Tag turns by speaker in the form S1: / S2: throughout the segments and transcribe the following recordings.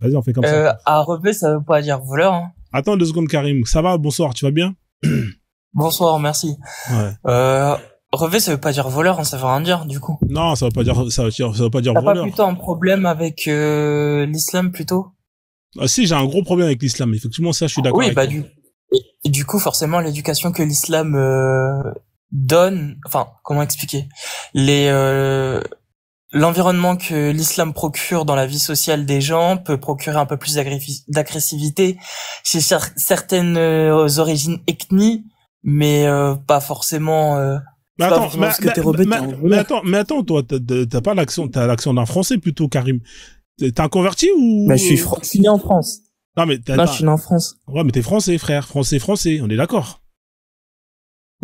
S1: Vas-y, on fait comme ça.
S2: À relever, ça veut pas dire voleur, hein.
S1: Attends 2 secondes, Karim. Ça va? Bonsoir, tu vas bien?
S2: Bonsoir, merci.
S1: Ouais.
S2: Relever, ça veut pas dire voleur, hein, ça veut rien dire, du coup.
S1: Non, ça veut pas dire
S2: T'as pas
S1: voleur.
S2: plutôt un problème avec l'islam, plutôt?
S1: Ah, si, j'ai un gros problème avec l'islam. Effectivement, ça, je suis d'accord
S2: Oui,
S1: avec
S2: bah
S1: toi.
S2: et du coup, forcément, l'éducation que l'islam donne, enfin, comment expliquer? L'environnement que l'islam procure dans la vie sociale des gens peut procurer un peu plus d'agressivité chez certaines origines ethniques, mais pas forcément.
S1: Mais
S2: C'est pas
S1: attends,
S2: forcément ce que t'es rebelle, t'es un voleur.
S1: mais attends, toi, t'as pas l'accent, t'as l'accent d'un Français plutôt, Karim. T'es un converti
S2: Bah,
S1: ou?
S2: je suis né en France.
S1: Non, mais
S2: Non, je suis né en France.
S1: ouais, mais t'es français, frère. Français, on est d'accord.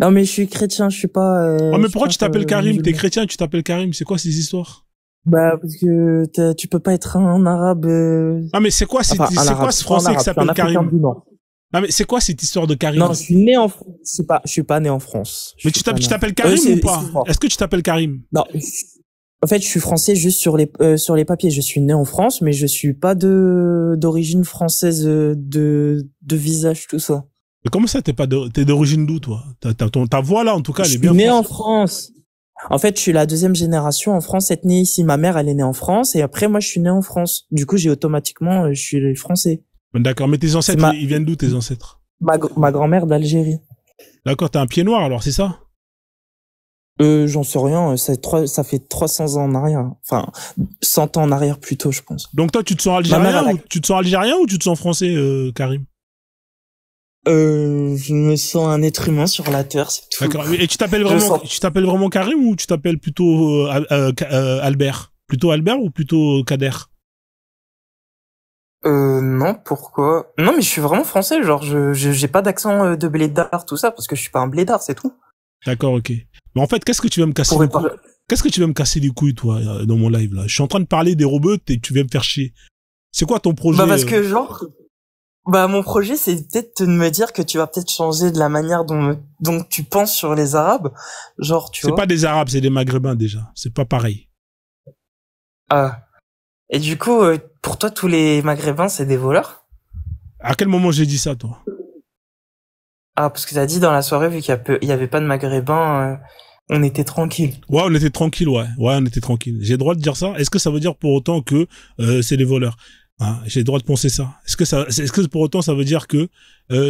S2: Non, mais je suis chrétien, je suis pas.
S1: Oh,
S2: Je
S1: mais
S2: suis
S1: pourquoi
S2: pas
S1: tu t'appelles Karim? T'es
S2: musulman.
S1: chrétien, tu t'appelles Karim. C'est quoi ces histoires?
S2: Bah, parce que tu peux pas être un arabe.
S1: Ah, mais c'est quoi,
S2: Enfin, un
S1: c'est quoi
S2: arabe.
S1: ce
S2: Je suis pas un
S1: français qui
S2: arabe, je suis un
S1: s'appelle
S2: africain
S1: Karim?
S2: du Nord.
S1: Ah, mais c'est quoi cette histoire de
S2: Non,
S1: Karim?
S2: je suis né en France. Je suis pas né en France. Je
S1: Mais
S2: suis pas né
S1: tu
S2: en
S1: t'appelles
S2: France.
S1: Karim ou pas?
S2: Excuse-moi.
S1: Est-ce que tu t'appelles Karim?
S2: Non. En fait, je suis français juste sur les papiers. Je suis né en France, mais je suis pas d'origine française de visage, tout ça.
S1: Mais comment ça, t'es d'origine d'où, toi? Ta voix, là, en tout cas,
S2: Je
S1: elle est
S2: suis
S1: bien
S2: né en
S1: française.
S2: France. En fait, je suis la deuxième génération en France, être née ici. Ma mère, elle est née en France, et après, moi, je suis né en France. Du coup, j'ai automatiquement, je suis français.
S1: D'accord, mais tes
S2: C'est
S1: ancêtres, ils viennent d'où, tes ancêtres?
S2: ma grand-mère d'Algérie.
S1: D'accord, t'as un pied noir, alors, c'est ça?
S2: J'en sais rien. Ça fait 300 ans en arrière. Enfin, 100 ans en arrière plutôt, je pense.
S1: Donc, toi, tu te sens
S2: Ma mère,
S1: algérien ou tu te sens français, Karim?
S2: Je me sens un être humain sur la terre, c'est tout.
S1: D'accord. Et
S2: Je sens.
S1: tu t'appelles vraiment Karim ou tu t'appelles plutôt Albert? Plutôt Albert ou plutôt Kader?
S2: Non, pourquoi? Non, mais je suis vraiment français, genre, j'ai pas d'accent de blédard, tout ça, parce que je suis pas un blédard, c'est tout.
S1: D'accord, ok. Mais en fait, qu'est-ce que tu vas me casser
S2: Pour
S1: les couilles?
S2: réparer.
S1: Qu'est-ce que tu vas me casser les couilles, toi, dans mon live, là? Je suis en train de parler des robots et tu viens me faire chier. C'est quoi ton projet?
S2: Bah, parce que, genre, bah, mon projet, c'est peut-être de me dire que tu vas peut-être changer de la manière dont tu penses sur les Arabes. Genre, tu
S1: C'est pas
S2: vois.
S1: des Arabes, c'est des Maghrébins, déjà. C'est pas pareil.
S2: Ah. Et du coup, pour toi, tous les Maghrébins, c'est des voleurs?
S1: À quel moment j'ai dit ça, toi?
S2: Ah, parce que t'as dit dans la soirée, vu il y avait pas de Maghrébins, on était tranquille.
S1: Ouais, on était tranquille, ouais. Ouais, on était tranquille. J'ai le droit de dire ça. Est-ce que ça veut dire pour autant que c'est des voleurs? Hein, j'ai le droit de penser ça. Est-ce que pour autant ça veut dire que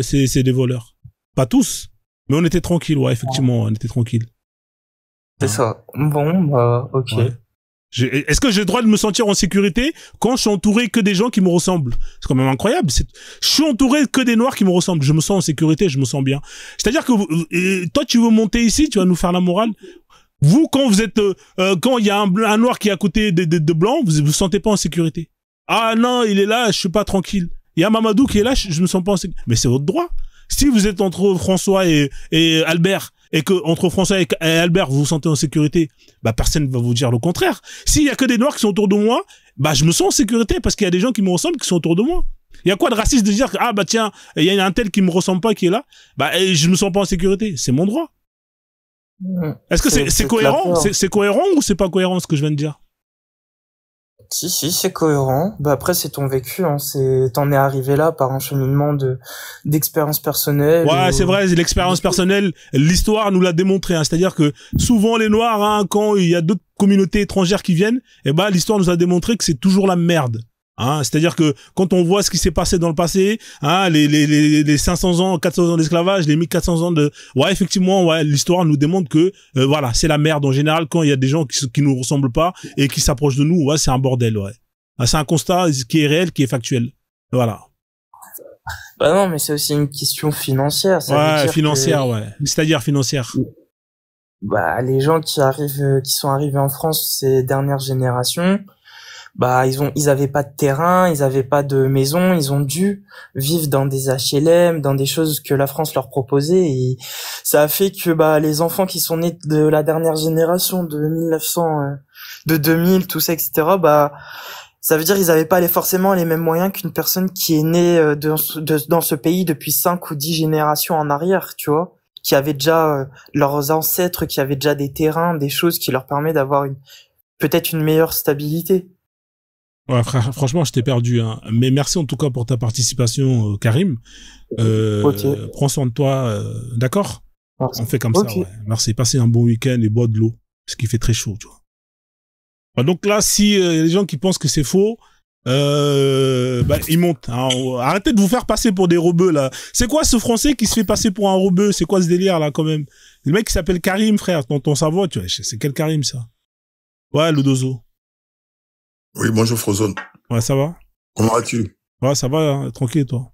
S1: c'est des voleurs? Pas tous, mais on était tranquille, ouais, effectivement, on était tranquille.
S2: C'est
S1: Hein,
S2: ça. Bon, bah, ok.
S1: ouais. Est-ce que j'ai le droit de me sentir en sécurité quand je suis entouré que des gens qui me ressemblent? C'est quand même incroyable. Je suis entouré que des noirs qui me ressemblent. Je me sens en sécurité, je me sens bien. C'est-à-dire que toi, tu veux monter ici, tu vas nous faire la morale. Vous, quand vous êtes, quand il y a un noir qui est à côté de blanc, vous sentez pas en sécurité. Ah non, il est là, je suis pas tranquille. Il y a Mamadou qui est là, je me sens pas en sécurité. Mais c'est votre droit. Si vous êtes entre François et Albert, et que entre François et Albert vous vous sentez en sécurité, bah personne ne va vous dire le contraire. S'il y a que des noirs qui sont autour de moi, bah je me sens en sécurité parce qu'il y a des gens qui me ressemblent qui sont autour de moi. Il y a quoi de raciste de dire que ah bah tiens, il y a un tel qui me ressemble pas qui est là, bah je me sens pas en sécurité, c'est mon droit. Est-ce que c'est cohérent? C'est cohérent ou c'est pas cohérent ce que je viens de dire?
S2: Si, c'est cohérent. Bah après, c'est ton vécu, hein. T'en es arrivé là par un cheminement d'expérience personnelle.
S1: Ouais, c'est vrai, l'expérience personnelle, l'histoire nous l'a démontré, hein. C'est-à-dire que souvent les Noirs, hein, quand il y a d'autres communautés étrangères qui viennent, eh ben, l'histoire nous a démontré que c'est toujours la merde. Hein, c'est-à-dire que quand on voit ce qui s'est passé dans le passé, hein, les 500 ans, 400 ans d'esclavage, les 1400 ans de, ouais, effectivement, ouais, l'histoire nous démontre que, voilà, c'est la merde en général quand il y a des gens qui nous ressemblent pas et qui s'approchent de nous, ouais, c'est un bordel, ouais. Ah, c'est un constat qui est réel, qui est factuel. Voilà.
S2: Bah non, mais c'est aussi une question financière. Ça veut
S1: Ouais,
S2: dire
S1: financière,
S2: que,
S1: ouais. C'est-à-dire financière.
S2: bah, les gens qui sont arrivés en France ces dernières générations, bah, ils avaient pas de terrain, ils avaient pas de maison, ils ont dû vivre dans des HLM, dans des choses que la France leur proposait, et ça a fait que, bah, les enfants qui sont nés de la dernière génération de 1900, de 2000, tout ça, etc., bah, ça veut dire ils avaient pas forcément les mêmes moyens qu'une personne qui est née dans ce pays depuis 5 ou 10 générations en arrière, tu vois, qui avaient déjà leurs ancêtres, qui avaient déjà des terrains, des choses qui leur permettent d'avoir peut-être une meilleure stabilité.
S1: Ouais, franchement, je t'ai perdu, hein. Mais merci en tout cas pour ta participation, Karim.
S2: Ok.
S1: Prends soin de toi, d'accord?
S2: Merci.
S1: On fait comme
S2: Ok.
S1: ça, ouais. Merci. Passez un bon week-end et bois de l'eau, parce qu'il fait très chaud, tu vois. Bah, donc là, si y a des gens qui pensent que c'est faux, bah, ils montent. Hein. Arrêtez de vous faire passer pour des rebeux, là. C'est quoi ce Français qui se fait passer pour un rebeu? C'est quoi ce délire, là, quand même? Le mec qui s'appelle Karim, frère, dans ton cerveau, tu vois. C'est quel Karim, ça? Ouais, le dozo.
S3: Oui, bonjour Frozone.
S1: Ouais, ça va?
S3: Comment vas-tu?
S1: Ouais, ça va, hein, tranquille, toi.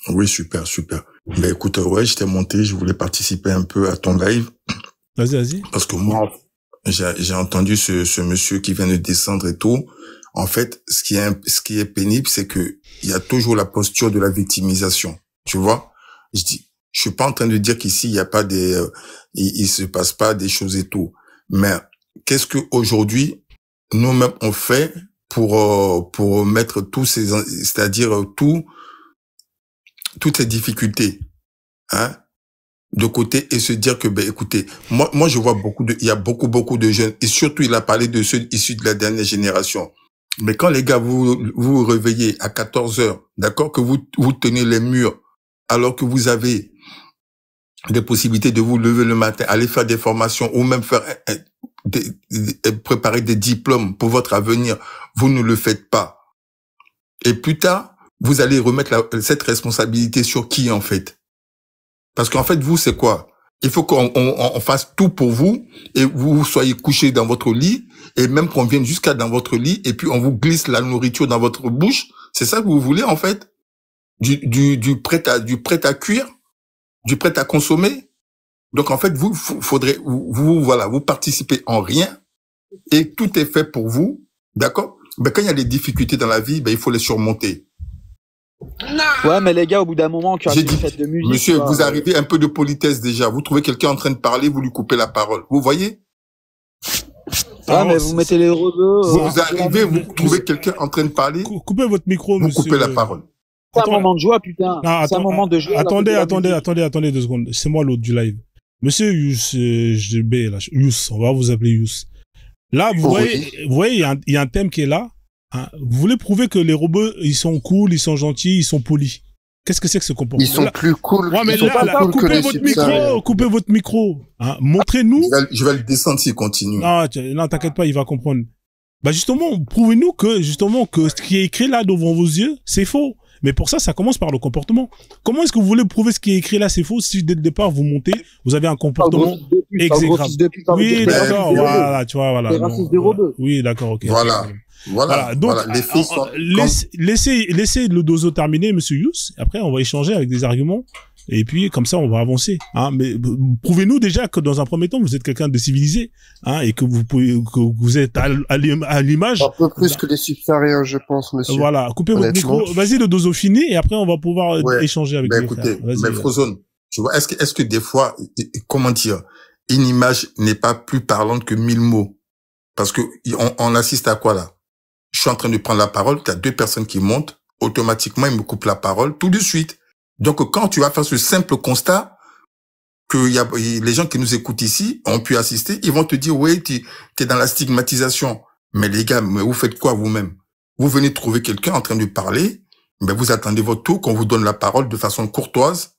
S3: Oui, super, super. Ben écoute, ouais, j'étais monté, je voulais participer un peu à ton live.
S1: Vas-y, vas-y.
S3: Parce que moi, j'ai entendu ce monsieur qui vient de descendre et tout. En fait, ce qui est pénible, c'est que il y a toujours la posture de la victimisation. Tu vois? Je suis pas en train de dire qu'ici il y a pas il se passe pas des choses et tout. Mais qu'est-ce que aujourd'hui nous-mêmes on fait pour mettre c'est-à-dire toutes ces difficultés, hein, de côté et se dire que, ben, écoutez, moi, je vois il y a beaucoup de jeunes, et surtout, il a parlé de ceux issus de la dernière génération. Mais quand les gars, vous réveillez à 14 heures, d'accord, que vous tenez les murs, alors que vous avez des possibilités de vous lever le matin, aller faire des formations ou même faire préparer des diplômes pour votre avenir, vous ne le faites pas. Et plus tard, vous allez remettre cette responsabilité sur qui, en fait? Parce qu'en fait, vous, c'est quoi? Il faut qu'on fasse tout pour vous et vous soyez couché dans votre lit et même qu'on vienne jusqu'à dans votre lit et puis on vous glisse la nourriture dans votre bouche. C'est ça que vous voulez, en fait? Du prêt à cuire? Du prêt à consommer? Donc, en fait, vous participez en rien et tout est fait pour vous. D'accord? Ben, quand il y a des difficultés dans la vie, ben, il faut les surmonter.
S4: Ouais, mais les gars, au bout d'un moment, tu as
S3: J'ai dit,
S4: fête de musique.
S3: monsieur, vous arrivez un peu de politesse déjà. Vous trouvez quelqu'un en train de parler, vous lui coupez la parole. Vous voyez?
S4: Ah, mais vous mettez les rebeux.
S3: Vous arrivez, vous trouvez quelqu'un en train de parler.
S1: Coupez votre micro,
S3: vous
S1: monsieur.
S3: Coupez la parole.
S4: C'est un moment de joie, putain. C'est un moment de joie.
S1: Attendez 2 secondes. C'est moi l'autre du live. Monsieur Yous, là, Yous, on va vous appeler Yous. Là, vous voyez, il y a un thème qui est là. Hein. Vous voulez prouver que les robots, ils sont cool, ils sont gentils, ils sont polis. Qu'est-ce que c'est que ce comportement?
S5: Ils sont plus cool.
S1: Ouais, mais
S5: ils sont
S1: là,
S5: plus cool que les
S1: coupez votre micro. Hein. Montrez-nous.
S3: Je vais le descendre s'il continue.
S1: Non, t'inquiète pas, il va comprendre. Bah, justement, prouvez-nous que ce qui est écrit là devant vos yeux, c'est faux. Mais pour ça, ça commence par le comportement. Comment est-ce que vous voulez prouver ce qui est écrit là, c'est faux, si dès le départ, vous montez, vous avez un comportement exécrable? Oui, d'accord, voilà, tu vois, voilà. Oui, d'accord, ok.
S3: Voilà.
S1: Donc,
S3: les filles sont
S1: laissez le dozo terminer, monsieur Yous. Après, on va échanger avec des arguments. Et puis, comme ça, on va avancer. Hein. Mais prouvez-nous déjà que dans un premier temps, vous êtes quelqu'un de civilisé, hein, et que vous êtes à l'image.
S5: Un peu plus que les subsahariens, je pense, monsieur.
S1: Voilà. Coupez votre micro. Vas-y, le dozo fini, et après, on va pouvoir échanger avec vous.
S3: Écoutez, mais Frozone, tu vois, est-ce que des fois, comment dire, une image n'est pas plus parlante que 1000 mots? Parce que on assiste à quoi, là? Je suis en train de prendre la parole, tu as 2 personnes qui montent, automatiquement, ils me coupent la parole tout de suite. Donc, quand tu vas faire ce simple constat, que les gens qui nous écoutent ici ont pu assister, ils vont te dire, oui, t'es dans la stigmatisation. Mais les gars, mais vous faites quoi vous-même? Vous venez trouver quelqu'un en train de parler, mais vous attendez votre tour, qu'on vous donne la parole de façon courtoise.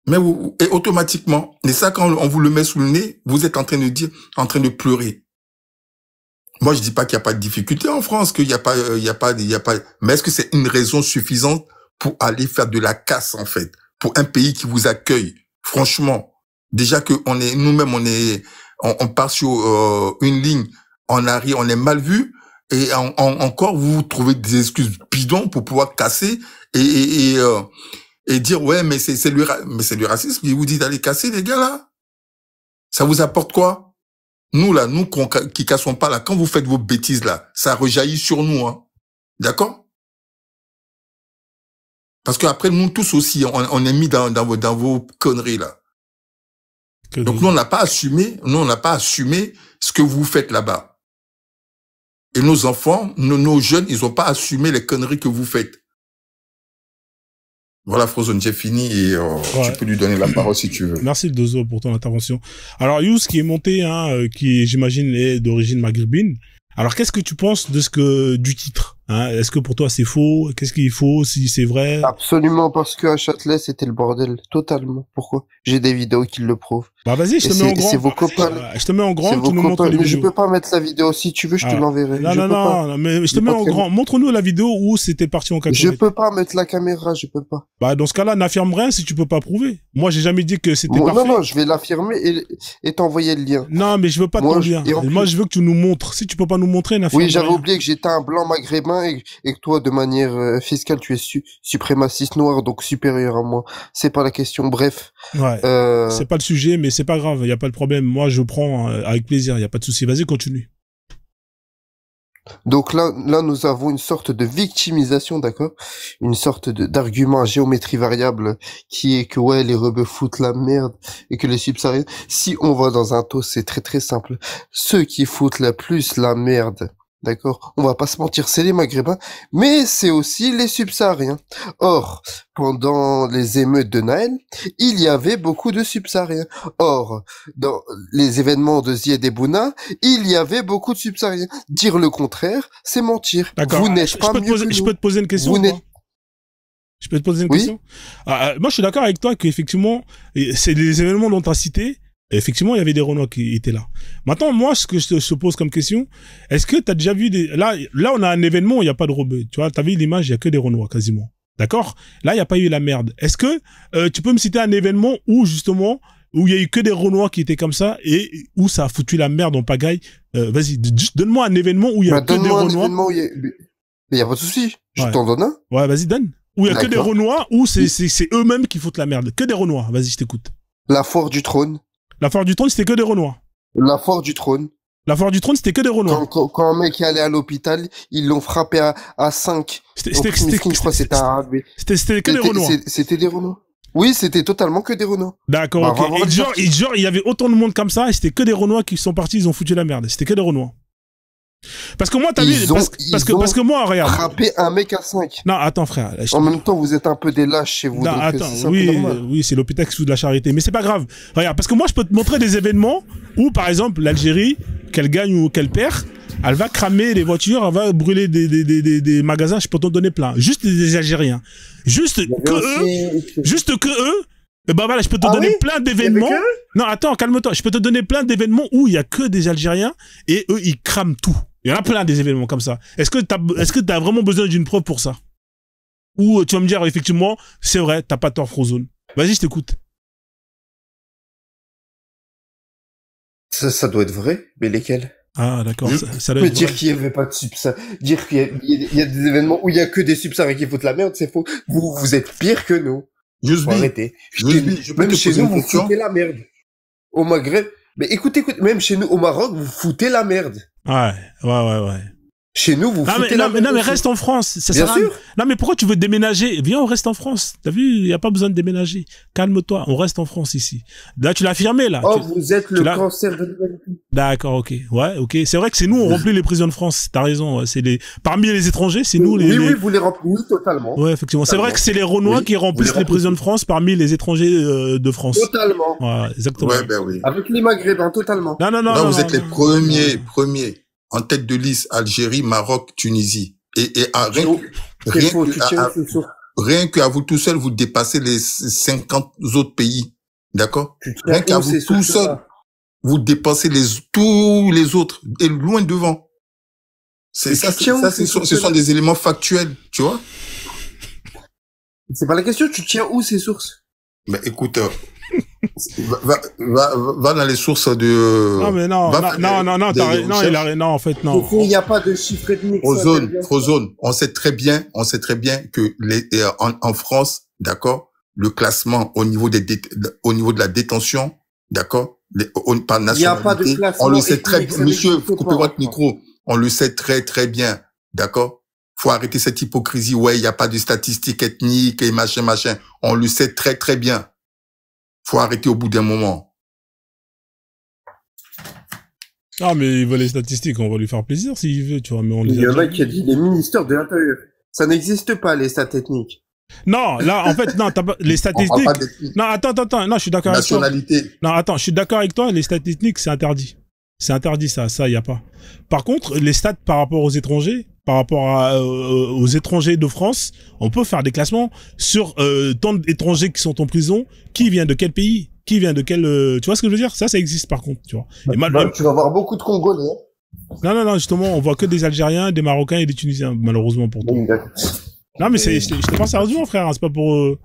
S3: Mais et automatiquement, et ça, quand on vous le met sous le nez, vous êtes en train de pleurer. Moi, je dis pas qu'il n'y a pas de difficulté en France, qu'il y a pas, mais est-ce que c'est une raison suffisante pour aller faire de la casse, en fait, pour un pays qui vous accueille? Franchement, déjà que nous-mêmes, on part sur une ligne, on arrive, on est mal vu, et encore, vous trouvez des excuses bidons pour pouvoir casser et dire, ouais, mais c'est le racisme qui vous dit d'aller casser, les gars, là. Ça vous apporte quoi? Nous qui cassons pas là, quand vous faites vos bêtises là, ça rejaillit sur nous, hein. D'accord? Parce qu'après, nous tous aussi, on est mis dans vos conneries là. Donc nous, on n'a pas assumé ce que vous faites là-bas. Et nos enfants, nos jeunes, ils ont pas assumé les conneries que vous faites. Voilà, Frozone, j'ai fini et tu peux lui donner la parole si tu veux.
S1: Merci Dozo pour ton intervention. Alors Yous qui est monté, hein, qui j'imagine est d'origine maghrébine. Alors, qu'est-ce que tu penses du titre, hein? Est-ce que pour toi c'est faux? Qu'est-ce qu'il faut? Si c'est vrai?
S5: Absolument, parce que à Châtelet, c'était le bordel. Totalement. Pourquoi? J'ai des vidéos qui le prouvent.
S1: Bah, vas-y, je te mets en grand.
S5: C'est vos copains.
S1: Je te mets en grand, tu nous montres les
S5: vidéos.
S1: vidéos.
S5: Je peux pas mettre la vidéo. Si tu veux, je te l'enverrai.
S1: Non, mais je te mets en grand. Montre-nous la vidéo où c'était parti en cacahuète.
S5: Je peux pas mettre la caméra, je peux pas.
S1: Bah, dans ce cas-là, n'affirme rien si tu peux pas prouver. Moi, j'ai jamais dit que c'était parfait.
S5: Non, je vais l'affirmer et t'envoyer le lien.
S1: Non, mais je veux pas ton lien. Moi, je veux que tu nous montres. Si tu peux pas nous montrer, n'affirme rien.
S5: Oui, j'avais oublié que j'étais un blanc maghrébin et que toi, de manière fiscale, tu es suprémaciste noir, donc supérieur à moi. C'est pas la question. Bref.
S1: Ouais. C'est pas le sujet, mais c'est pas grave. Y a pas de problème. Moi, je prends avec plaisir. Y a pas de souci. Vas-y, continue.
S5: Donc là, nous avons une sorte de victimisation, d'accord? Une sorte d'argument à géométrie variable qui est que, ouais, les rebeux foutent la merde et que les subsahariens, si on va dans un taux, c'est très très simple. Ceux qui foutent la plus la merde, d'accord? On va pas se mentir, c'est les Maghrébins, mais c'est aussi les subsahariens. Or, pendant les émeutes de Naël, il y avait beaucoup de subsahariens. Or, dans les événements de Zied et Bouna, il y avait beaucoup de subsahariens. Dire le contraire, c'est mentir. Vous n'êtes pas mieux que nous.
S1: Je peux te poser une question? Je peux te poser une question? Moi, je suis d'accord avec toi qu'effectivement, c'est les événements dont tu as cité. Effectivement, il y avait des Renois qui étaient là. Maintenant, moi, ce que je te pose comme question, est-ce que tu as déjà vu là, on a un événement où il n'y a pas de rebeux. Tu vois, tu as vu l'image, il n'y a que des Renois, quasiment. D'accord? Là, il n'y a pas eu la merde. Est-ce que tu peux me citer un événement où, justement, où il y a eu que des Renois qui étaient comme ça et où ça a foutu la merde en pagaille? Vas-y, donne-moi un événement où il y a que des Renois.
S5: Il n'y a pas de souci. Je t'en donne un.
S1: Ouais, vas-y, donne. Où il y a que des Renois, où c'est eux-mêmes qui foutent la merde. Que des Renois. Vas-y, je t'écoute.
S5: La foire du trône.
S1: La foire du trône, c'était que des Renois.
S5: La foire du trône.
S1: La foire du trône, c'était que des Renois.
S5: Quand un mec est allé à l'hôpital, ils l'ont frappé à 5.
S1: C'était que des Renois.
S5: C'était des Renois. Oui, c'était totalement que des Renois.
S1: D'accord, ok. Et genre, il y avait autant de monde comme ça, et c'était que des Renois qui sont partis, ils ont foutu la merde. C'était que des Renois. Parce que moi, t'as vu, parce que moi, regarde.
S5: Frapper un mec à 5.
S1: Non, attends, frère.
S5: En même temps, vous êtes un peu des lâches chez vous.
S1: Non, attends, oui, c'est l'hôpital qui fout de la charité. Mais c'est pas grave. Regarde, parce que moi, je peux te montrer des événements où, par exemple, l'Algérie, qu'elle gagne ou qu'elle perd, elle va cramer les voitures, elle va brûler des magasins, je peux t'en donner plein. Juste des Algériens. Juste que eux, et bah voilà, je peux te donner plein d'événements. Non, attends, calme-toi. Je peux te donner plein d'événements où il y a que des Algériens et eux, ils crament tout. Il y en a plein des événements comme ça. Est-ce que t'as vraiment besoin d'une preuve pour ça? Ou tu vas me dire, effectivement, c'est vrai, t'as pas tort, Frozone. Vas-y, je t'écoute.
S5: Ça doit être vrai, mais lesquels?
S1: Ah, d'accord. Ça doit
S5: mais
S1: être
S5: dire
S1: vrai.
S5: qu'il y avait pas de dire qu'il y a des événements où il y a que des subsahariens qui foutent la merde, c'est faux. Vous êtes pire que nous. Arrêtez. Même chez nous, vous foutez la merde. Au Maghreb, mais écoutez, même chez nous, au Maroc, vous foutez la merde.
S1: Ouais.
S5: Chez nous, vous foutez la merde.
S1: Non, mais reste en France. Ça
S5: Bien sûr.
S1: Non, mais pourquoi tu veux déménager? Viens, on reste en France. T'as vu, il n'y a pas besoin de déménager. Calme-toi, on reste en France ici. Là, tu l'as affirmé, là.
S5: Oh, vous êtes le cancer de l'humanité.
S1: D'accord, ok. Ouais, ok. C'est vrai que c'est nous, on remplit les prisons de France. T'as raison. Parmi les étrangers, c'est nous les...
S5: Oui, vous les remplissez, oui, totalement.
S1: Ouais, effectivement. C'est vrai que c'est les Renois qui remplissent les prisons de France parmi les étrangers de France.
S5: Totalement.
S1: Ouais, exactement.
S3: Ouais, ben oui.
S5: Avec les Maghrébins, totalement.
S3: Non, vous êtes les premiers. En tête de liste, Algérie, Maroc, Tunisie. Rien qu'à vous tout seul, vous dépassez les 50 autres pays. D'accord? Rien qu'à vous tout seul, vous dépassez tous les autres. Et loin devant. Ce sont des éléments factuels, tu vois?
S5: C'est pas la question, tu tiens où ces sources?
S3: Ben, écoute, va dans les sources de...
S1: Non, mais non, en fait, non.
S5: Il n'y a pas de chiffre ethnique.
S3: Frozone, on sait très bien que en France, d'accord, le classement au niveau de la détention, d'accord, par nationalité, il n'y a pas de classement. On le sait très bien, monsieur, coupez votre micro, on le sait très, très bien, d'accord? Faut arrêter cette hypocrisie, ouais, il n'y a pas de statistiques ethniques et machin. On le sait très, très bien. Faut arrêter au bout d'un moment.
S1: Ah, mais il veut les statistiques, on va lui faire plaisir s'il veut, tu vois, mais on les
S5: Il y en a qui a dit les ministères de l'Intérieur. Ça n'existe pas, les stats ethniques.
S1: Non, là, en fait, non, t'as pas, les statistiques. Non, attends, non, je suis d'accord avec toi.
S3: Nationalité.
S1: Non, attends, je suis d'accord avec toi, les statistiques, c'est interdit. C'est interdit, ça, y a pas. Par contre, les stats par rapport aux étrangers, par rapport aux étrangers de France, on peut faire des classements sur tant d'étrangers qui sont en prison, qui vient de quel pays, qui vient de quel... tu vois ce que je veux dire? Ça existe par contre, tu vois.
S5: Tu vas voir beaucoup de Congolais.
S1: Non, justement, on voit que des Algériens, des Marocains et des Tunisiens, malheureusement pour toi. Non, mais je te parle sérieusement, frère, hein, c'est pas pour...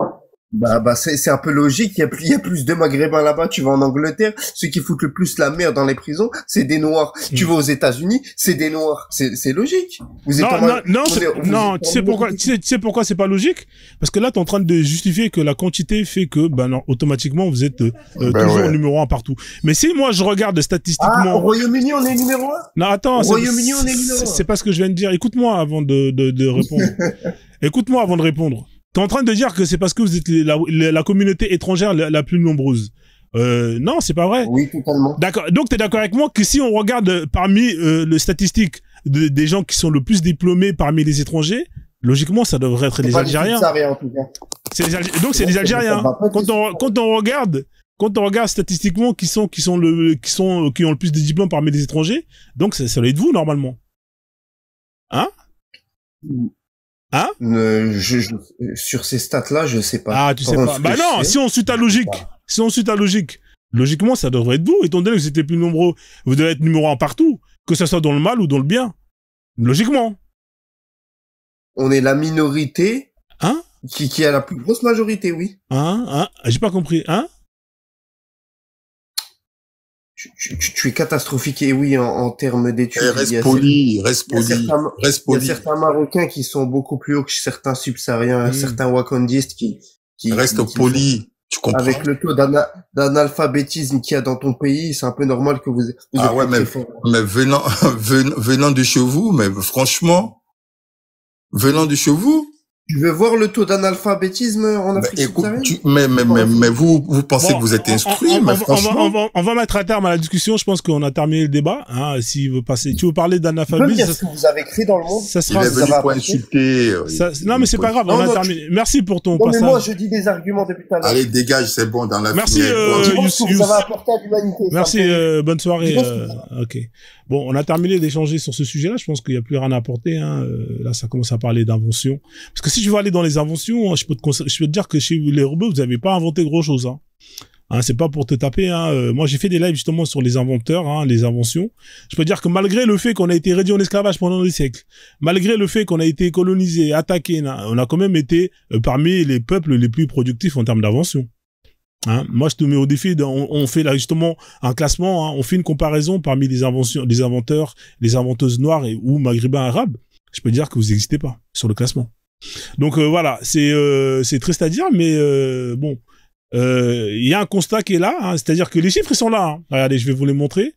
S5: c'est un peu logique. Il y a plus de Maghrébins là-bas. Tu vas en Angleterre, ceux qui foutent le plus la merde dans les prisons, c'est des Noirs. Tu vas aux États-Unis, c'est des Noirs. C'est logique. Tu
S1: sais pourquoi c'est pas logique? Parce que là, t'es en train de justifier que la quantité fait que, non, automatiquement, vous êtes toujours numéro 1 partout. Mais si moi je regarde statistiquement,
S5: au Royaume-Uni, on est numéro 1.
S1: Non, attends,
S5: au Royaume-Uni, on est numéro 1.
S1: C'est pas ce que je viens de dire. Écoute-moi avant de répondre. Écoute-moi avant de répondre. T'es en train de dire que c'est parce que vous êtes la communauté étrangère la plus nombreuse. Non, c'est pas vrai.
S5: Oui, totalement.
S1: D'accord. Donc, t'es d'accord avec moi que si on regarde parmi les statistiques des gens qui sont le plus diplômés parmi les étrangers, logiquement, ça devrait être les Algériens.
S5: En tout cas.
S1: Donc, c'est les Algériens. Quand on regarde statistiquement qui ont le plus de diplômes parmi les étrangers, donc ça doit être vous normalement. Hein? Hein?
S5: Sur ces stats-là, je sais pas.
S1: Ah, tu sais pas. Bah non, si on suit ta logique, logiquement, ça devrait être vous, étant donné que vous êtes les plus nombreux. Vous devez être numéro 1 partout, que ce soit dans le mal ou dans le bien. Logiquement.
S5: On est la minorité.
S1: Hein?
S5: Qui a la plus grosse majorité, oui.
S1: Hein? J'ai pas compris. Hein?
S5: Tu es catastrophique, et oui, en termes d'études.
S3: Reste poli.
S5: Il y a certains Marocains qui sont beaucoup plus hauts que certains subsahariens, certains wakandistes qui
S3: reste poli. Tu comprends?
S5: Avec le taux d'analphabétisme qu'il y a dans ton pays, c'est un peu normal que vous
S3: ah ouais, mais venant de chez vous, mais franchement, venant de chez vous.
S5: Tu veux voir le taux d'analphabétisme en Afrique subsaharienne?
S3: Mais vous pensez que vous êtes instruit, mais franchement.
S1: On va mettre un terme à la discussion. Je pense qu'on a terminé le débat. Hein, s'il veut passer, tu veux parler d'analphabétisme?
S5: Ce que vous avez créé dans le monde.
S1: Ça sera.
S3: Il est venu pour insulter.
S1: Non, mais c'est pas grave. On a terminé. Merci pour ton passage.
S5: Mais moi, je dis des arguments depuis tout à l'heure.
S3: Allez, dégage, c'est bon dans la.
S1: Merci.
S5: Vous avez apporté à l'humanité.
S1: Merci. Bonne soirée. Ok. Bon, on a terminé d'échanger sur ce sujet-là. Je pense qu'il n'y a plus rien à apporter. Hein. Là, ça commence à parler d'invention. Parce que si tu veux aller dans les inventions, je peux te dire que chez les robots, vous n'avez pas inventé grand-chose. Hein, c'est pas pour te taper. Hein. Moi, j'ai fait des lives justement sur les inventeurs, hein, les inventions. Je peux dire que malgré le fait qu'on a été réduit en esclavage pendant des siècles, malgré le fait qu'on a été colonisé, attaqué, on a quand même été parmi les peuples les plus productifs en termes d'invention. Hein, moi, je te mets au défi. On fait là justement un classement. Hein, on fait une comparaison parmi les inventions, les inventeurs, les inventeuses noires ou maghrébins arabes. Je peux dire que vous n'existez pas sur le classement. Donc voilà, c'est triste à dire, mais bon, il y a un constat qui est là. Hein, c'est-à-dire que les chiffres ils sont là. Hein. Regardez, je vais vous les montrer.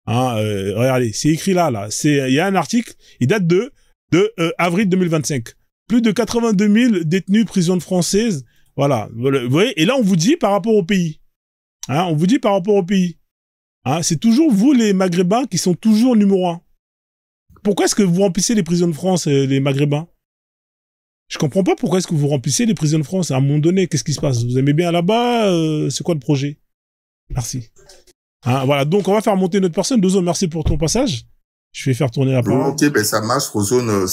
S1: Hein, regardez, c'est écrit là. Il y a un article. Il date de avril 2025. Plus de 82 000 détenus prisons françaises. Voilà, vous voyez, et là on vous dit par rapport au pays. Hein, on vous dit par rapport au pays. Hein, c'est toujours vous les Maghrébins qui sont toujours numéro 1. Pourquoi est-ce que vous remplissez les prisons de France, les Maghrébins? Je comprends pas pourquoi est-ce que vous remplissez les prisons de France. À un moment donné, qu'est-ce qui se passe? Vous aimez bien là-bas? C'est quoi le projet? Merci. Hein, voilà, donc on va faire monter notre personne. Dozo, merci pour ton passage. Je vais faire tourner la parole.
S3: Ok, ben ça marche, Rosone.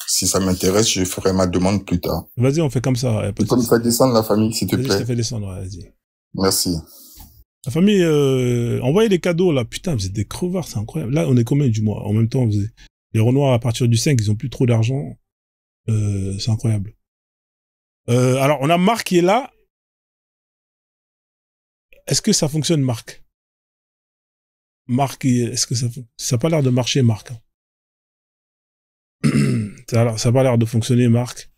S3: Si ça m'intéresse, je ferai ma demande plus tard.
S1: Vas-y, on fait comme ça.
S3: Comme ça, descendre la famille, s'il te plaît.
S1: Je te fais descendre, vas-y.
S3: Merci.
S1: La famille, envoyez des cadeaux, là. Putain, vous êtes des crevards, c'est incroyable. Là, on est combien du mois? En même temps, les Renoirs, à partir du 5, ils ont plus trop d'argent. C'est incroyable. Alors, on a Marc qui est là. Est-ce que ça fonctionne, Marc? Marc, est-ce que ça n'a pas l'air de marcher, Marc? Ça n'a pas l'air de fonctionner, Marc.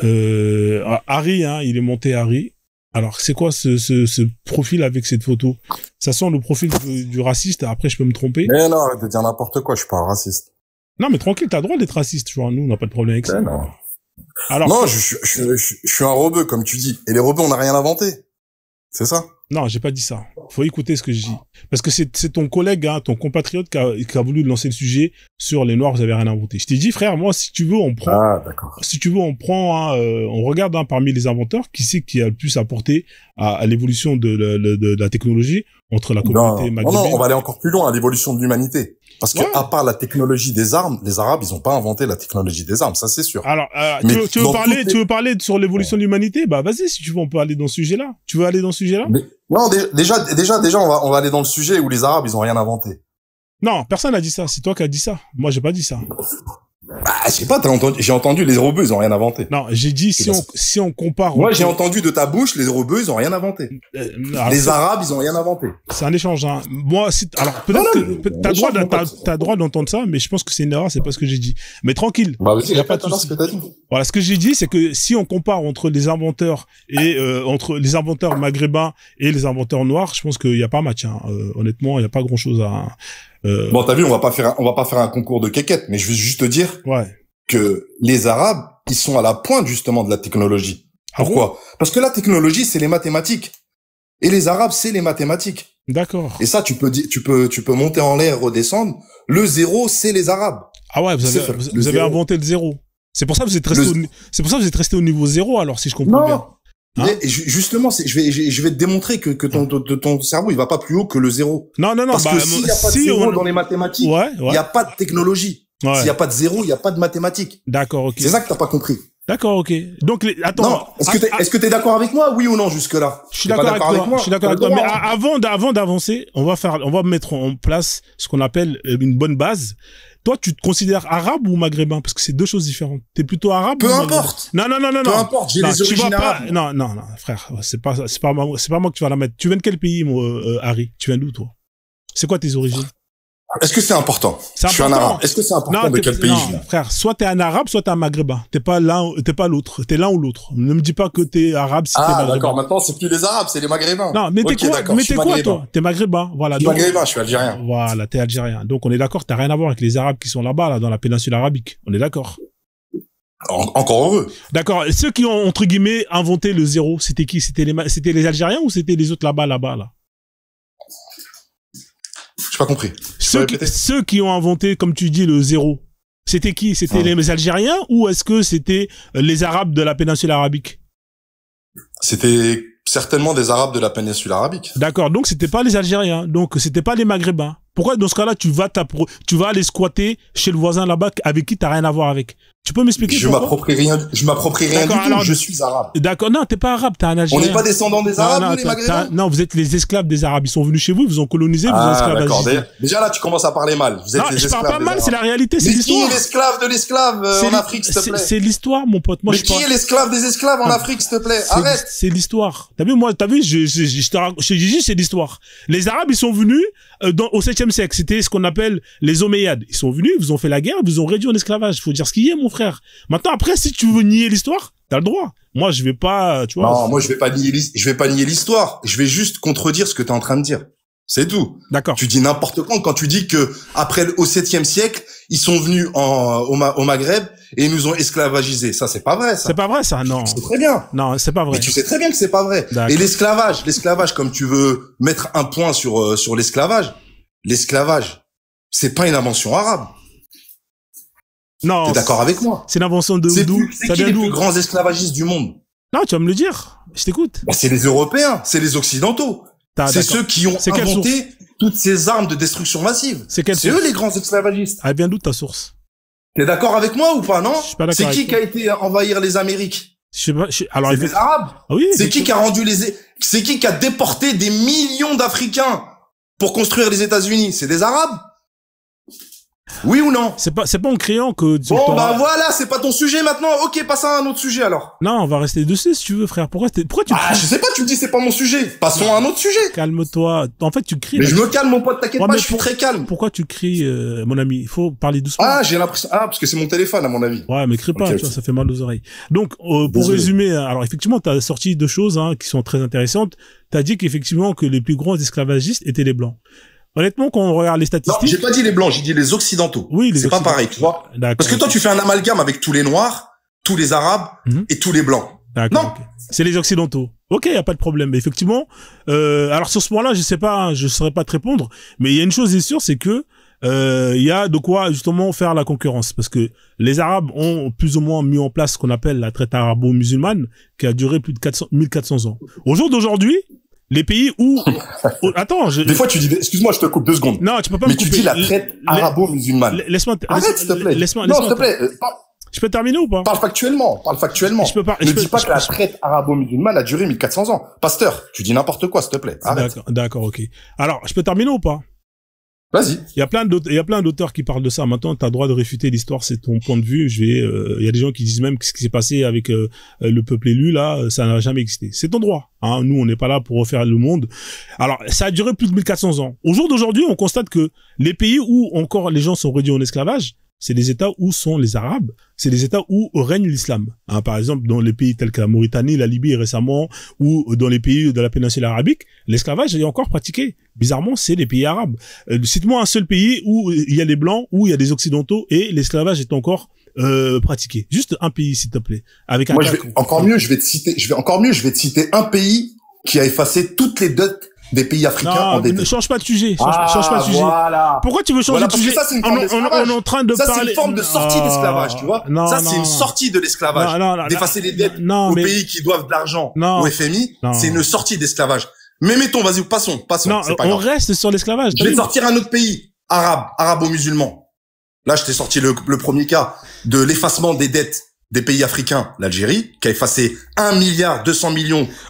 S1: Harry, hein, il est monté Harry. Alors, c'est quoi ce profil avec cette photo? Ça sent le profil du raciste, après je peux me tromper.
S6: Mais non, arrête de dire n'importe quoi, je suis pas un raciste.
S1: Non, mais tranquille, t'as le droit d'être raciste, tu vois, nous, on n'a pas de problème avec ça.
S6: Non.
S1: Alors,
S6: non, je suis un rebeu, comme tu dis. Et les rebeux, on n'a rien inventé. C'est ça?
S1: Non, j'ai pas dit ça. Faut écouter ce que je dis. Parce que c'est ton collègue, hein, ton compatriote qui a voulu lancer le sujet sur les Noirs, vous avez rien inventé. Je t'ai dit, frère, moi, si tu veux, on prend.
S6: Ah, d'accord.
S1: Si tu veux, on prend, on regarde, hein, parmi les inventeurs, qui c'est qui a le plus apporté à l'évolution de la technologie. entre la communauté maghrébine.
S6: Non, on va aller encore plus loin à l'évolution de l'humanité. Parce que à part la technologie des armes, les Arabes, ils ont pas inventé la technologie des armes, ça c'est sûr.
S1: Alors, tu veux parler sur l'évolution de l'humanité? Bah, vas-y, si tu veux, on peut aller dans ce sujet-là. Tu veux aller dans ce sujet-là?
S6: Non, déjà, on va aller dans le sujet où les Arabes, ils ont rien inventé.
S1: Non, personne n'a dit ça. C'est toi qui as dit ça. Moi, j'ai pas dit ça.
S6: Bah, je sais pas, j'ai entendu les robots, ils ont rien inventé.
S1: Non, j'ai dit si on compare.
S6: Moi, j'ai entendu de ta bouche, les robots, ils ont rien inventé. Les Arabes, ils ont rien inventé.
S1: C'est un échange, hein. Moi, alors, peut-être que t'as droit d'entendre ça, mais je pense que c'est une erreur, c'est pas ce que j'ai dit. Mais tranquille.
S6: Bah, vas-y,
S1: y a pas de souci.
S6: ce que t'as dit.
S1: Voilà, ce que j'ai dit, c'est que si on compare entre les inventeurs et, entre les inventeurs maghrébins et les inventeurs noirs, je pense qu'il y a pas match, hein. Honnêtement, il y a pas grand chose à,
S6: Bon, t'as vu, on va pas faire un concours de quéquette, mais je veux juste te dire que les Arabes, ils sont à la pointe justement de la technologie. Pourquoi? Parce que la technologie, c'est les mathématiques. Et les Arabes, c'est les mathématiques.
S1: D'accord.
S6: Et ça, tu peux monter en l'air, redescendre. Le zéro, c'est les Arabes.
S1: Ah ouais, vous avez inventé le zéro. C'est pour ça que vous êtes resté au niveau zéro, alors, si je comprends bien.
S6: Hein? Mais justement, je vais te démontrer que ton cerveau, il va pas plus haut que le zéro.
S1: Non.
S6: Parce que s'il y a pas de zéro dans les mathématiques, il y a pas de technologie. S'il y a pas de zéro, il y a pas de mathématiques.
S1: D'accord, ok.
S6: C'est ça que t'as pas compris.
S1: D'accord, ok. Donc, attends.
S6: Non, est-ce que t'es d'accord avec moi, oui ou non, jusque-là?
S1: Je suis d'accord avec toi. Je suis d'accord avec toi. Mais avant d'avancer, on va mettre en place ce qu'on appelle une bonne base. Toi, tu te considères arabe ou maghrébin? Parce que c'est deux choses différentes. T'es plutôt arabe
S6: Peu
S1: ou
S6: importe.
S1: Non.
S6: Peu importe, j'ai les origines arabes.
S1: Non, frère. C'est pas moi que tu vas la mettre. Tu viens de quel pays, Harry? Tu viens d'où, toi? C'est quoi tes origines?
S6: Est-ce que c'est important? Je suis un arabe. Est-ce que c'est important de quel pays je viens?
S1: Frère, soit t'es un arabe, soit t'es un maghrébin. T'es pas l'autre. T'es l'un ou l'autre. Ne me dis pas que t'es arabe si t'es maghrébin. Ah,
S6: d'accord. Maintenant, c'est plus les arabes, c'est les maghrébins.
S1: Non, mais t'es quoi, toi? T'es maghrébin. Voilà.
S6: Je suis maghrébin, je suis algérien.
S1: Voilà, t'es algérien. Donc, on est d'accord, t'as rien à voir avec les arabes qui sont là-bas, là, dans la péninsule arabique. On est d'accord.
S6: Encore heureux.
S1: D'accord. Ceux qui ont, entre guillemets, inventé le zéro, c'était qui? C'était les Algériens ou c'était les autres là-bas, là?
S6: J'ai pas compris.
S1: Ceux qui ont inventé, comme tu dis, le zéro, c'était qui? C'était les Algériens ou est-ce que c'était les Arabes de la péninsule arabique?
S6: C'était certainement des Arabes de la péninsule arabique.
S1: D'accord. Donc c'était pas les Algériens. Donc c'était pas les Maghrébins. Pourquoi dans ce cas-là tu vas aller squatter chez le voisin là-bas avec qui t'as rien à voir avec? Tu peux m'expliquer?
S6: Je m'approprie rien du tout. Alors, je suis arabe.
S1: D'accord. Non, t'es pas arabe, t'es un Algérien.
S6: On n'est pas descendants des Arabes, nous, les Maghrébins?
S1: Non, vous êtes les esclaves des Arabes. Ils sont venus chez vous, ils vous ont colonisé, vous ont esclavagisé.
S6: Déjà là, tu commences à parler mal. Vous êtes les esclaves.
S1: Je parle pas mal, c'est la réalité, c'est l'histoire.
S6: Mais qui est l'esclave de l'esclave en Afrique, s'il te plaît?
S1: C'est l'histoire, mon pote.
S6: Mais qui est l'esclave des esclaves en Afrique, s'il te plaît? Arrête.
S1: C'est l'histoire. T'as vu, je dis, c'est l'histoire. Les Arabes, ils sont venus au 7e siècle. C'était ce qu'on appelle les Omeyyades. Ils sont venus, ils vous ont fait la guerre, ils vous ont réduit en esclavage. Faut dire ce qu'il y a, mon frère. Maintenant, après, si tu veux nier l'histoire, t'as le droit. Moi, je vais pas, tu vois.
S6: Non, moi, je vais pas nier l'histoire. Je vais juste contredire ce que t'es en train de dire. C'est tout.
S1: D'accord.
S6: Tu dis n'importe quoi quand tu dis que au 7e siècle, ils sont venus au Maghreb et ils nous ont esclavagisés. Ça, c'est pas vrai, ça.
S1: C'est pas vrai, ça, non.
S6: C'est très bien.
S1: Non, c'est pas vrai.
S6: Mais tu sais très bien que c'est pas vrai. Et l'esclavage, comme tu veux mettre un point sur l'esclavage, c'est pas une invention arabe.
S1: Non.
S6: T'es d'accord avec moi?
S1: C'est une invention de d'où?
S6: C'est qui les plus grands esclavagistes du monde?
S1: Non, tu vas me le dire. Je t'écoute.
S6: Bah, c'est les Européens, c'est les Occidentaux. C'est ceux qui ont inventé toutes ces armes de destruction massive. C'est eux les grands esclavagistes.
S1: Elle vient d'où ta source?
S6: T'es d'accord avec moi ou pas, non?
S1: Je suis pas d'accord.
S6: C'est qui a été envahir les Amériques?
S1: Alors,
S6: c'est les Arabes.
S1: Ah oui.
S6: C'est qui a c'est qui a déporté des millions d'Africains pour construire les États-Unis? C'est des Arabes? Oui ou non?
S1: C'est pas en criant que...
S6: Bon, bah voilà, c'est pas ton sujet maintenant. Ok, passe à un autre sujet alors.
S1: Non, on va rester dessus si tu veux, frère. Pourquoi tu cries?
S6: Je sais pas, tu me dis c'est pas mon sujet. Passons à un autre sujet.
S1: Calme-toi. En fait, tu cries.
S6: Mais je me calme, mon pote, t'inquiète pas, je suis très calme.
S1: Pourquoi tu cries, mon ami? Il faut parler doucement.
S6: Ah, j'ai l'impression... Ah, parce que c'est mon téléphone, à mon avis.
S1: Ouais, mais crie pas, tu vois, ça fait mal aux oreilles. Donc, pour résumer, alors effectivement, t'as sorti deux choses qui sont très intéressantes. T'as dit qu'effectivement, que les plus grands esclavagistes étaient les Blancs. Honnêtement, quand on regarde les statistiques...
S6: Non, j'ai pas dit les blancs, j'ai dit les occidentaux.
S1: Oui,
S6: c'est pas pareil, tu vois. Parce que toi, tu fais un amalgame avec tous les noirs, tous les arabes et tous les blancs. Non.
S1: Okay. C'est les occidentaux. Ok, y a pas de problème. Mais effectivement, alors sur ce point-là, je sais pas, je saurais pas te répondre, mais il y a une chose est sûre, c'est que il y a de quoi justement faire la concurrence, parce que les Arabes ont plus ou moins mis en place ce qu'on appelle la traite arabo-musulmane, qui a duré plus de 1400 ans. Au jour d'aujourd'hui, Les pays où... Attends,
S6: Des fois, tu dis... Excuse-moi, je te coupe 2 secondes.
S1: Non, tu peux pas
S6: me
S1: couper.
S6: tu dis la traite arabo-musulmane.
S1: Laisse-moi...
S6: Arrête, s'il te plaît.
S1: Laisse-moi...
S6: Non, s'il te plaît.
S1: Je peux terminer ou pas?
S6: Parle factuellement. Ne dis pas que la traite arabo-musulmane a duré 1400 ans. Pasteur, tu dis n'importe quoi, s'il te plaît. Arrête.
S1: D'accord, ok. Alors, je peux terminer ou pas?
S6: Vas-y.
S1: Il y a plein d'auteurs qui parlent de ça. Maintenant, t'as le droit de réfuter l'histoire, c'est ton point de vue. Il y a des gens qui disent même que ce qui s'est passé avec le peuple élu, là, ça n'a jamais existé. C'est ton droit. Hein. Nous, on n'est pas là pour refaire le monde. Alors, ça a duré plus de 1400 ans. Au jour d'aujourd'hui, on constate que les pays où encore les gens sont réduits en esclavage, c'est les États où sont les Arabes, c'est les États où règne l'islam. Hein, par exemple, dans les pays tels que la Mauritanie, la Libye récemment, ou dans les pays de la péninsule arabique, l'esclavage est encore pratiqué. Bizarrement, c'est les pays arabes. Cite-moi un seul pays où il y a des blancs, où il y a des occidentaux, et l'esclavage est encore pratiqué. Juste un pays, s'il te plaît. Avec un
S6: Moi, je vais te citer un pays qui a effacé toutes les dettes des pays africains en détail.
S1: Ne change pas de sujet. Change pas de sujet.
S6: Voilà.
S1: Pourquoi tu veux changer de sujet?
S6: Ça, c'est une forme
S1: on est en train de parler.
S6: Ça, c'est une forme de sortie d'esclavage, tu vois. Ça, c'est une sortie de l'esclavage. D'effacer les dettes aux pays qui doivent de l'argent au FMI, c'est une sortie d'esclavage. Mais mettons, vas-y, passons.
S1: Non, on reste sur l'esclavage.
S6: Je vais sortir un autre pays, arabo-musulman. Là, je t'ai sorti le premier cas de l'effacement des dettes des pays africains, l'Algérie, qui a effacé 1,2 milliard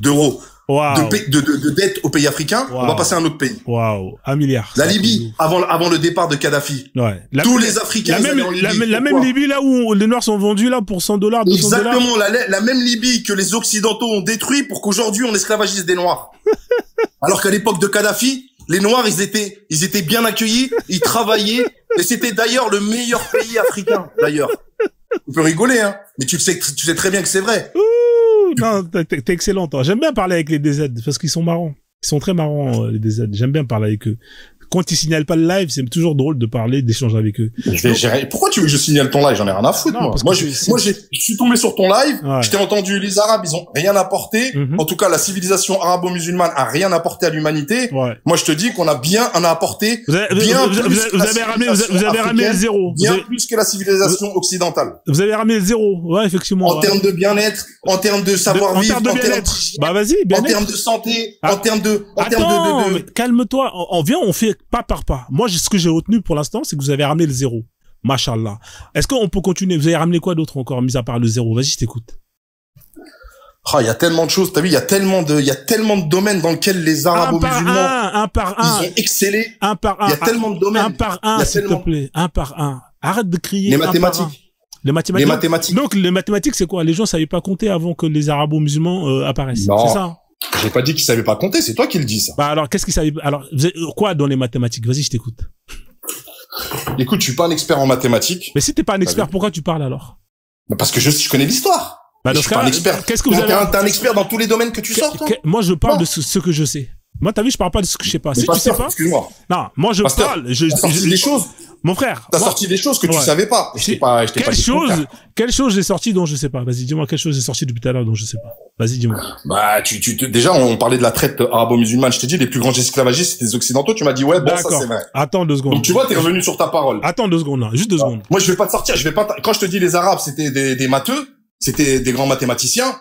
S6: d'euros de dettes aux pays africains. On va passer à un autre pays.
S1: 1 milliard.
S6: La Libye, avant le départ de Kadhafi.
S1: Ouais.
S6: Tous les Africains,
S1: la même Libye, là où les Noirs sont vendus, là, pour $100, $200.
S6: Exactement, la même Libye que les Occidentaux ont détruit pour qu'aujourd'hui on esclavagise des Noirs. Alors qu'à l'époque de Kadhafi, les Noirs, ils étaient bien accueillis, ils travaillaient, et c'était d'ailleurs le meilleur pays africain, d'ailleurs. On peut rigoler, hein. Mais tu sais très bien que c'est vrai.
S1: Non, t'es excellent, toi. J'aime bien parler avec les DZ, parce qu'ils sont marrants. Ils sont très marrants, les DZ. J'aime bien parler avec eux. Quand ils signalent pas le live, c'est toujours drôle de parler, d'échanger avec eux.
S6: Pourquoi tu veux que je signale ton live? J'en ai rien à foutre, moi. Je suis tombé sur ton live, je t'ai entendu, les Arabes, ils ont rien apporté. En tout cas, la civilisation arabo-musulmane a rien apporté à l'humanité. Moi, je te dis qu'on a apporté
S1: vous avez ramené le zéro.
S6: Bien plus que la civilisation occidentale.
S1: Vous avez ramené le zéro. Ouais, effectivement.
S6: En termes de bien-être, en termes de savoir-vivre, en termes de
S1: bah, vas-y,
S6: bien-être. En termes de santé, en termes de
S1: calme-toi. On fait pas par pas. Moi, ce que j'ai retenu pour l'instant, c'est que vous avez ramené le zéro. Machallah. Est-ce qu'on peut continuer? Vous avez ramené quoi d'autre encore, mis à part le zéro? Vas-y, je t'écoute.
S6: Il y a tellement de choses. T'as vu, il y a tellement de domaines dans lesquels les arabo-musulmans,
S1: un par un,
S6: ils ont excellé.
S1: Un par un.
S6: Il y a tellement de domaines.
S1: Un par un, s'il te plaît. Un par un. Arrête de crier.
S6: Les mathématiques.
S1: Les mathématiques. Donc, les mathématiques, c'est quoi? Les gens savaient pas compter avant que les arabo-musulmans apparaissent.
S6: Non.
S1: C'est ça?
S6: J'ai pas dit qu'ils savaient pas compter, c'est toi qui le dis, ça.
S1: Bah alors, qu'est-ce qu'ils savaient? Alors, quoi dans les mathématiques? Vas-y, je t'écoute.
S6: Écoute, je suis pas un expert en mathématiques.
S1: Mais si t'es pas un expert, pourquoi tu parles alors?
S6: Bah parce que je connais l'histoire. Bah je suis pas un expert.
S1: Qu'est-ce que vous avez?
S6: T'es un expert dans tous les domaines que tu sors, toi?
S1: Moi, je parle de ce que je sais. Moi, t'as vu, je parle pas de ce que je sais pas. Si tu sais pas.
S6: Excuse-moi.
S1: Non, moi, je parle.
S6: T'as sorti des choses.
S1: Mon frère.
S6: T'as sorti des choses que tu savais pas.
S1: Quelle chose j'ai sorti dont je sais pas? Vas-y, dis-moi quelle chose j'ai sorti depuis tout à l'heure dont je sais pas. Vas-y, dis-moi.
S6: Bah, déjà, on parlait de la traite arabo-musulmane. Je t'ai dit, les plus grands esclavagistes, c'était les occidentaux. Tu m'as dit, ouais, bon, ça, c'est vrai.
S1: Attends 2 secondes.
S6: Donc, tu vois, t'es revenu sur ta parole.
S1: Attends 2 secondes, là. Juste 2 secondes.
S6: Moi, je vais pas te sortir. Quand je te dis les Arabes, c'était des matheux, c'était des grands mathématiciens.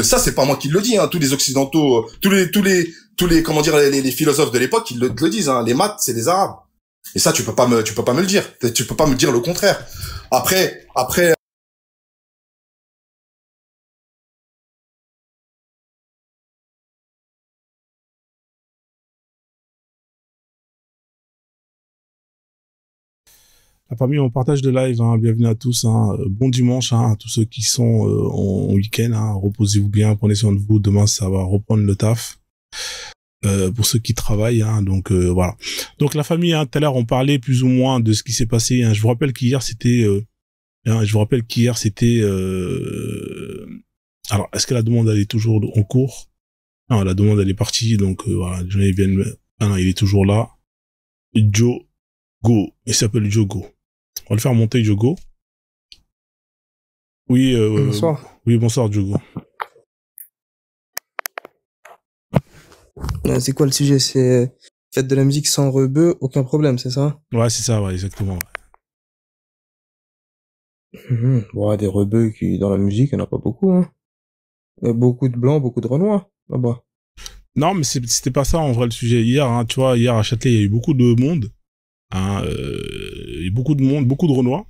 S6: Ça, c'est pas moi qui le dis, hein. Tous les occidentaux, tous les, comment dire, les philosophes de l'époque, ils le disent, hein. Les maths, c'est les Arabes. Et ça, tu peux pas me le dire. Tu peux pas me dire le contraire. Après.
S1: La famille, on partage de live, hein. Bienvenue à tous, hein. Bon dimanche, hein, à tous ceux qui sont en week-end, hein. Reposez-vous bien, prenez soin de vous. Demain, ça va reprendre le taf. Pour ceux qui travaillent, hein. Donc voilà. Donc la famille, hein, tout à l'heure, on parlait plus ou moins de ce qui s'est passé, hein. Je vous rappelle qu'hier c'était alors est-ce que la demande elle est toujours en cours? Non, la demande elle est partie, donc voilà, les gens ils viennent. Ah non, il est toujours là. Joe Go, il s'appelle Joe Go. On va le faire monter, Joe Go. Oui,
S2: bonsoir.
S1: Oui, bonsoir, Joe Go.
S2: C'est quoi le sujet? C'est faites de la musique sans rebeu, aucun problème, c'est ça?
S1: Ouais, c'est ça, ouais, exactement.
S2: Bon, des rebeux qui dans la musique, il n'y en a pas beaucoup, hein. Il y a beaucoup de blancs, beaucoup de renois là-bas.
S1: Non, mais c'était pas ça en vrai le sujet. Hier, hein, tu vois, hier à Châtelet, il y a eu beaucoup de monde. Hein, il y a eu beaucoup de monde, beaucoup de Renois.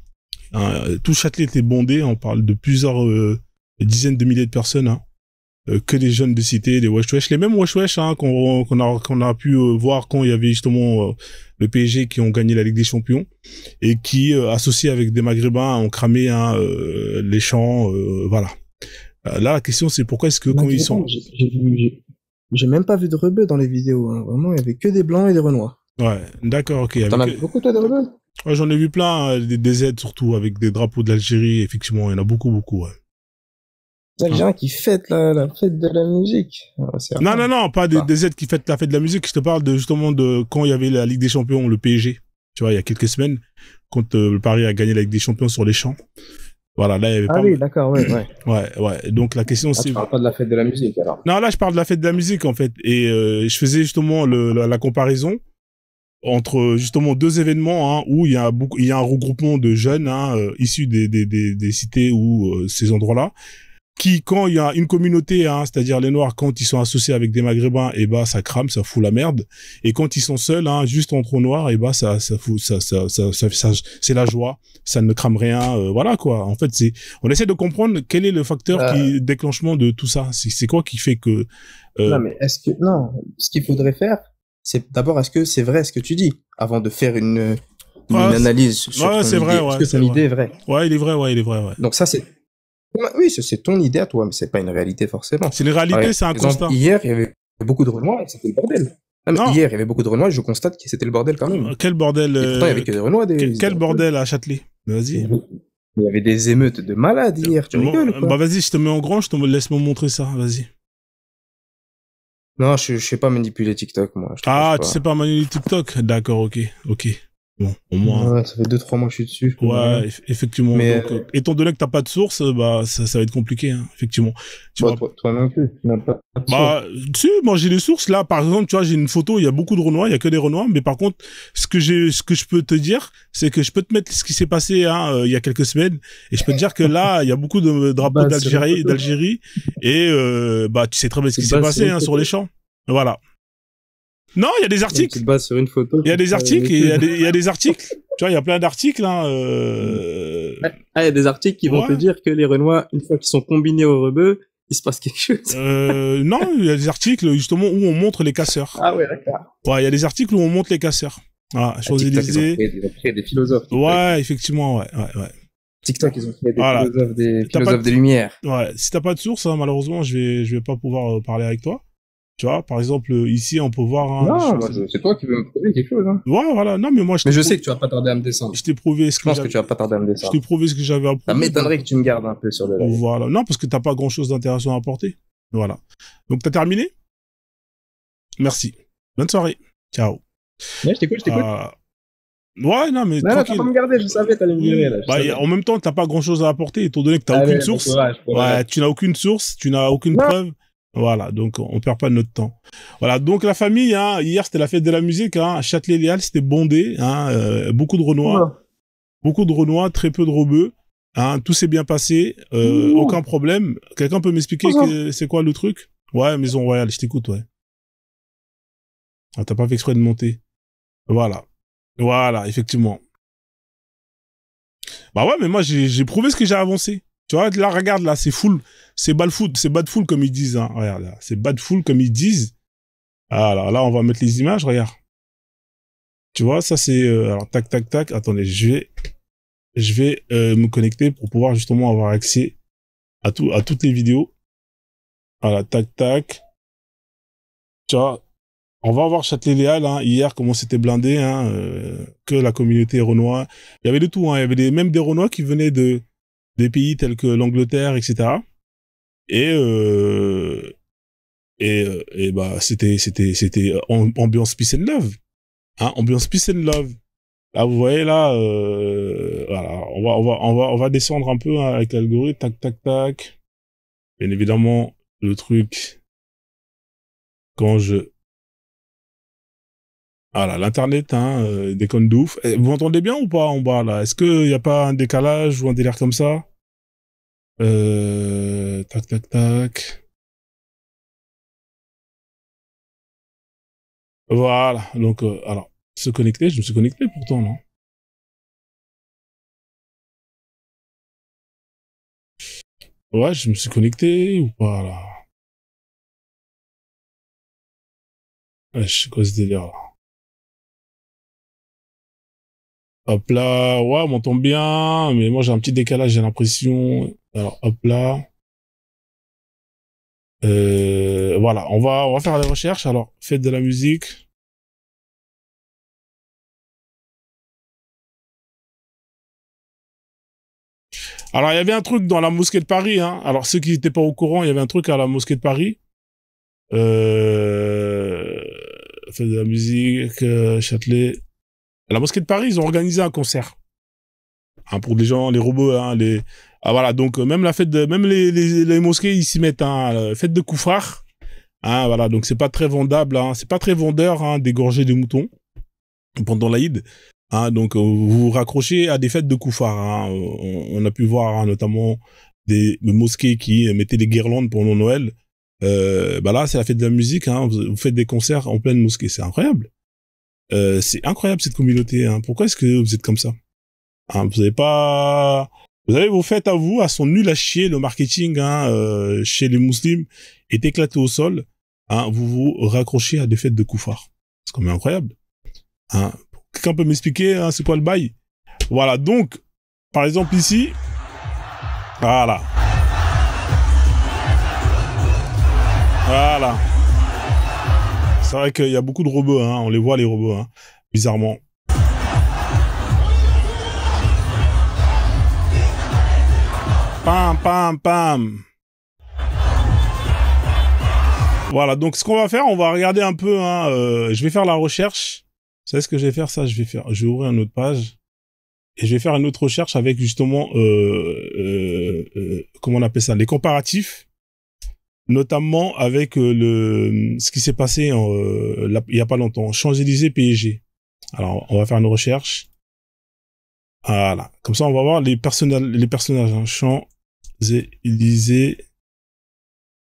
S1: Hein, tout Châtelet était bondé. On parle de plusieurs dizaines de milliers de personnes. Hein. Que des jeunes de cité, des wesh wesh, les mêmes wesh wesh hein, qu'on a pu voir quand il y avait justement le PSG qui ont gagné la Ligue des Champions et qui associés avec des Maghrébins ont cramé hein, les champs, voilà. Là la question c'est pourquoi est-ce que quand ils sont
S7: j'ai même pas vu de rebeux dans les vidéos, hein. Vraiment il y avait que des blancs et des renois.
S1: Ouais, d'accord, ok.
S7: T'en as vu beaucoup toi des rebeux?
S1: Ouais, j'en ai vu plein, des aides surtout avec des drapeaux de l'Algérie, effectivement, il y en a beaucoup, ouais.
S7: Les gens qui fêtent la fête de la musique.
S1: Non, pas des aides qui fêtent la fête de la musique. Je te parle de justement de quand il y avait la Ligue des Champions, le PSG. Tu vois, il y a quelques semaines, quand le Paris a gagné la Ligue des Champions sur les champs. Voilà, là il y avait pas.
S7: Ah oui, d'accord, ouais.
S1: Ouais. Donc la question c'est.
S7: Tu parles pas de la fête de la musique alors.
S1: Non, là je parle de la fête de la musique en fait, et je faisais justement la comparaison entre justement deux événements hein, où il y a un regroupement de jeunes hein, issus des cités ou ces endroits-là. Qui, quand il y a une communauté, hein, c'est-à-dire les Noirs, quand ils sont associés avec des Maghrébins, et bah ça crame, ça fout la merde. Et quand ils sont seuls, hein, juste entre Noirs, et bah ça c'est la joie, ça ne crame rien, voilà quoi. En fait, on essaie de comprendre quel est le facteur déclenchement de tout ça. C'est quoi qui fait que
S7: Non, mais ce qu'il faudrait faire, c'est d'abord est-ce que c'est vrai ce que tu dis avant de faire une analyse sur ton idée. Est-ce que ton idée est vraie?
S1: Ouais, il est vrai, ouais.
S7: Donc ça c'est oui, c'est ton idée à toi, mais c'est pas une réalité forcément.
S1: C'est une réalité, c'est un constat.
S7: Hier, il y avait beaucoup de Renois et c'était le bordel. Non. Hier, il y avait beaucoup de Renois et je constate que c'était le bordel quand même.
S1: Quel bordel
S7: et pourtant, il y avait que des Renois.
S1: Quel bordel à Châtelet? Vas-y.
S7: Il y avait des émeutes de malades hier, tu rigoles quoi.
S1: Bah vas-y, je te mets en grand, laisse-moi montrer ça, vas-y.
S7: Non, je sais pas manipuler TikTok, moi.
S1: Tu sais pas manipuler TikTok? D'accord, ok. Bon, au moins.
S7: Ouais, ça fait 2-3 mois que je suis dessus.
S1: Ouais, effectivement.
S7: Mais
S1: donc, étant donné que t'as pas de source, bah, ça va être compliqué, hein, effectivement.
S7: Toi non plus. Tu n'as pas de
S1: source. Si, moi, j'ai des sources. Là, par exemple, tu vois, j'ai une photo, il y a beaucoup de Renois, il y a que des Renois. Mais par contre, ce que je peux te dire, c'est que je peux te mettre ce qui s'est passé, hein, il y a quelques semaines. Et je peux te dire que là, il y a beaucoup de drapeaux d'Algérie. Et, bah, tu sais très bien ce qui s'est passé, hein, sur les champs. Voilà. Non, il y a des articles.
S7: Tu te bases sur une photo.
S1: Il y a des articles, il y a des articles. Tu vois, il y a plein d'articles, hein,
S7: il y a des articles qui vont te dire que les Renois, une fois qu'ils sont combinés au rebeu, il se passe quelque chose.
S1: Non, il y a des articles, justement, où on montre les casseurs.
S7: Ah ouais, d'accord.
S1: Ouais, il y a des articles où on montre les casseurs. Ah, Champs-Élysées.
S7: Ils ont créé des philosophes.
S1: Ouais, effectivement, ouais.
S7: TikTok, ils ont créé des philosophes des Lumières.
S1: Ouais, si t'as pas de source, hein, malheureusement, je vais pas pouvoir parler avec toi. Tu vois, par exemple, ici, on peut voir...
S7: c'est toi qui veux me prouver quelque chose. Hein.
S1: Ouais, voilà. Non, mais moi,
S7: je sais que tu vas pas tarder à me descendre.
S1: Je t'ai prouvé
S7: je pense que tu vas pas tarder à me descendre.
S1: Je t'ai prouvé ce que j'avais à prouver.
S7: Ça m'étonnerait que tu me gardes un peu sur le live.
S1: Voilà. Non, parce que t'as pas grand-chose d'intéressant à apporter. Voilà. Donc, t'as terminé? Merci. Bonne soirée. Ciao.
S7: Ouais, je t'écoute.
S1: Ouais, non, mais
S7: non, t'as pas me garder, je savais, t'allais me virer, là.
S1: Bah, en même temps, t'as pas grand-chose à apporter, étant donné que t'as aucune source. Ouais, tu n'as aucune source, tu n'as aucune preuve. Voilà, donc on perd pas notre temps. Voilà, donc la famille, hein, hier c'était la fête de la musique, hein, Châtelet-Léal, c'était bondé, hein, beaucoup de Renois, très peu de rebeux, hein, tout s'est bien passé, aucun problème. Quelqu'un peut m'expliquer c'est quoi le truc? Ouais, Maison Royale, je t'écoute, ouais. Ah, t'as pas fait exprès de monter. Voilà, effectivement. Bah ouais, mais moi j'ai prouvé ce que j'ai avancé. Tu vois, là, regarde, là, c'est full. C'est bad full comme ils disent, hein. Regarde, là. C'est bad full comme ils disent. Alors là, on va mettre les images, regarde. Tu vois, ça c'est, alors, tac. Attendez, je vais me connecter pour pouvoir justement avoir accès à toutes les vidéos. Voilà, tac. Tu vois, on va voir Châtelet-Léal, hein, hier, comment c'était blindé, hein, que la communauté Renois. Il y avait de tout, hein. Il y avait même des Renois qui venaient des pays tels que l'Angleterre, etc. Et bah, c'était ambiance peace and love. Hein, ambiance peace and love. Là, vous voyez, là, voilà, on va descendre un peu, hein, avec l'algorithme, tac. Bien évidemment, le truc, voilà, l'internet, hein, déconne de ouf. Vous m'entendez bien ou pas en bas, là? Est-ce qu'il n'y a pas un décalage ou un délire comme ça? Tac. Voilà. Donc, alors, se connecter, je me suis connecté pourtant, non? Ouais, je me suis connecté ou pas, là? Ouais, je sais quoi ce délire, là. Hop là, ouais, on m'entend bien, mais moi j'ai un petit décalage, j'ai l'impression. Alors, hop là. Voilà, on va faire les recherches. Alors, faites de la musique. Alors, il y avait un truc dans la mosquée de Paris, hein. Alors, ceux qui n'étaient pas au courant, il y avait un truc à la mosquée de Paris. Faites de la musique, Châtelet. À la mosquée de Paris, ils ont organisé un concert. Hein, pour les gens, les robots, hein, ah voilà, donc même la fête même les mosquées, ils s'y mettent, hein, fête de Koufar. Hein, voilà, donc c'est pas très vendable, hein, c'est pas très vendeur, hein, d'égorger des moutons pendant l'Aïd. Hein, donc vous vous raccrochez à des fêtes de Koufar. Hein, on a pu voir, hein, notamment des mosquées qui mettaient des guirlandes pendant Noël. Bah là, c'est la fête de la musique. Hein, vous faites des concerts en pleine mosquée, c'est incroyable. C'est incroyable cette communauté. Hein. Pourquoi est-ce que vous êtes comme ça? Hein, vous avez vos fêtes à vous, elles sont nulles à chier. Le marketing, hein, chez les musulmans est éclaté au sol. Hein, vous vous raccrochez à des fêtes de Koufar. C'est quand même incroyable. Hein. Quelqu'un peut m'expliquer, hein, c'est quoi le bail? Voilà, donc, par exemple ici, voilà. Voilà. C'est vrai qu'il y a beaucoup de robots, hein, on les voit les robots, hein, bizarrement. Pam, pam, pam. Voilà, donc ce qu'on va faire, on va regarder un peu, hein, je vais faire la recherche. Vous savez ce que je vais faire? Ça, je vais ouvrir une autre page. Et je vais faire une autre recherche avec justement, comment on appelle ça? Les comparatifs. Notamment avec ce qui s'est passé il y a pas longtemps. Champs-Élysées, PSG. Alors, on va faire une recherche. Voilà. Comme ça, on va voir les personnages. Hein. Champs-Élysées,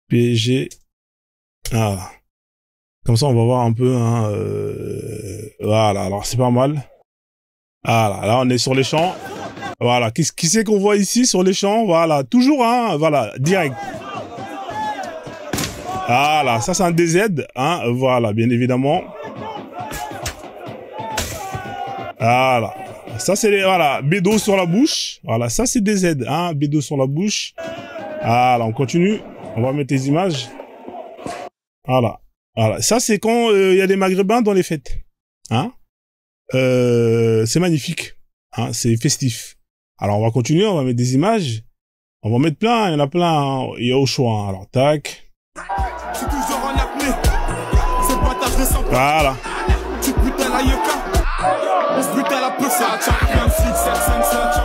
S1: PSG. Voilà. Comme ça, on va voir un peu. Hein, voilà. Alors, c'est pas mal. Voilà. Là, on est sur les champs. Voilà. Qui c'est qu'on voit ici sur les champs? Voilà. Toujours, hein. Voilà. Direct. Voilà. Ça, c'est un DZ. Hein. Voilà. Bien évidemment. Voilà. Ça, c'est voilà, bédo sur la bouche. Voilà, ça, c'est des Z, hein, bédo sur la bouche. Voilà, on continue. On va mettre les images. Voilà. Voilà. Ça, c'est quand il y a des Maghrébins dans les fêtes. Hein. C'est magnifique. Hein, c'est festif. Alors, on va continuer, on va mettre des images. On va mettre plein, il y en a plein. Hein. Il y a au choix. Hein. Alors, tac. Voilà.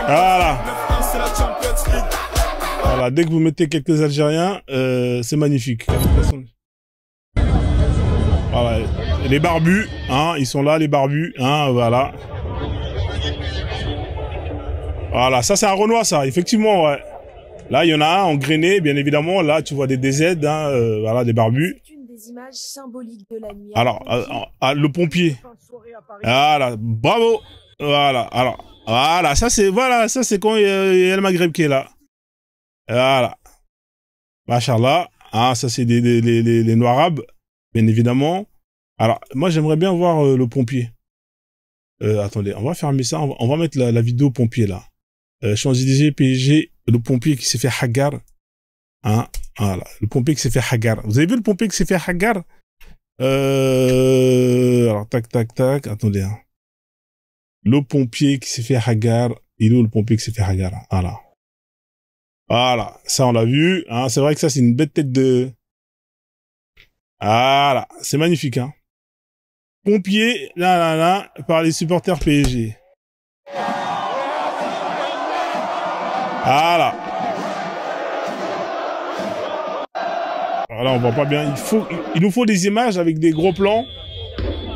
S1: Voilà. Voilà, dès que vous mettez quelques Algériens, c'est magnifique. Voilà, les barbus, hein, ils sont là, les barbus, hein, voilà. Voilà, ça c'est un Renoir, ça, effectivement, ouais. Là, il y en a un en grainé, bien évidemment. Là, tu vois des DZ, hein, voilà, des barbus.
S8: Des images symboliques de la nuit.
S1: Alors, le pompier. Voilà, bravo. Voilà, alors, voilà, ça c'est quand il y a le Maghreb qui est là. Voilà. Machallah. Ah, ça c'est les noirs arabes, bien évidemment. Alors, moi j'aimerais bien voir le pompier. Attendez, on va fermer ça, on va mettre la vidéo pompier là. Champs-Élysées, PSG, le pompier qui s'est fait hagar. Hein, voilà, le pompier qui s'est fait hagar. Vous avez vu le pompier qui s'est fait hagar? Alors, tac, tac, tac, attendez. Hein. Le pompier qui s'est fait hagar. Il est où le pompier qui s'est fait hagar? Voilà. Voilà, ça on l'a vu. Hein, c'est vrai que ça c'est une bête tête de... Voilà, c'est magnifique. Hein. Pompier, là, par les supporters PSG. Voilà. Voilà, on voit pas bien. Il nous faut des images avec des gros plans.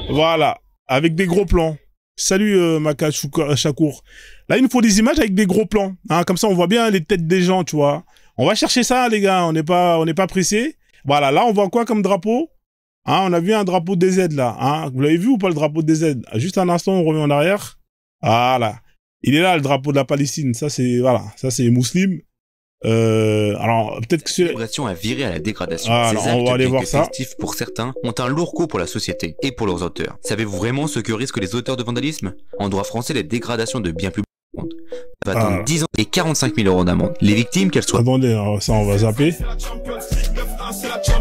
S1: Voilà, avec des gros plans. Salut Maka Chakour. Là, il nous faut des images avec des gros plans. Hein, comme ça, on voit bien les têtes des gens, tu vois. On va chercher ça, les gars. On n'est pas pressés. Voilà, là, on voit quoi comme drapeau? Hein, on a vu un drapeau DZ là. Hein. Vous l'avez vu ou pas le drapeau DZ? Juste un instant, on remet en arrière. Voilà. Il est là, le drapeau de la Palestine. Ça, c'est, voilà. Ça, c'est musulman. Alors, peut-être que c'est...
S9: à virer à la dégradation.
S1: Alors,
S9: Ces actes,
S1: on va aller
S9: bien
S1: voir
S9: que
S1: ça.
S9: festifs pour certains, ont un lourd coût pour la société et pour leurs auteurs. Savez-vous vraiment ce que risquent les auteurs de vandalisme? En droit français, la dégradation de biens publics va attendre 10 ans et 45 000 € d'amende. Les victimes, qu'elles soient...
S1: Attendez, alors, ça, on va zapper.